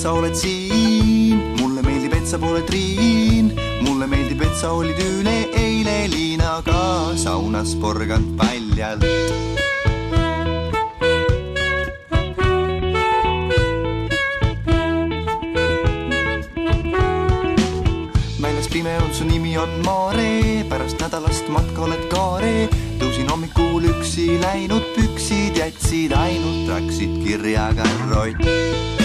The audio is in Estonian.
sa oled siin. Mulle meeldib, et sa pole Triin. Mulle meeldib, et sa olid üle eile Liinaga saunas porgand paljalt. Väljas pime on, su nimi on Maare. Pärast nädalast matka oled Kaare. Tõusin hommikul üksi läinud püksid jätsid ainult traksid kirjaga rott.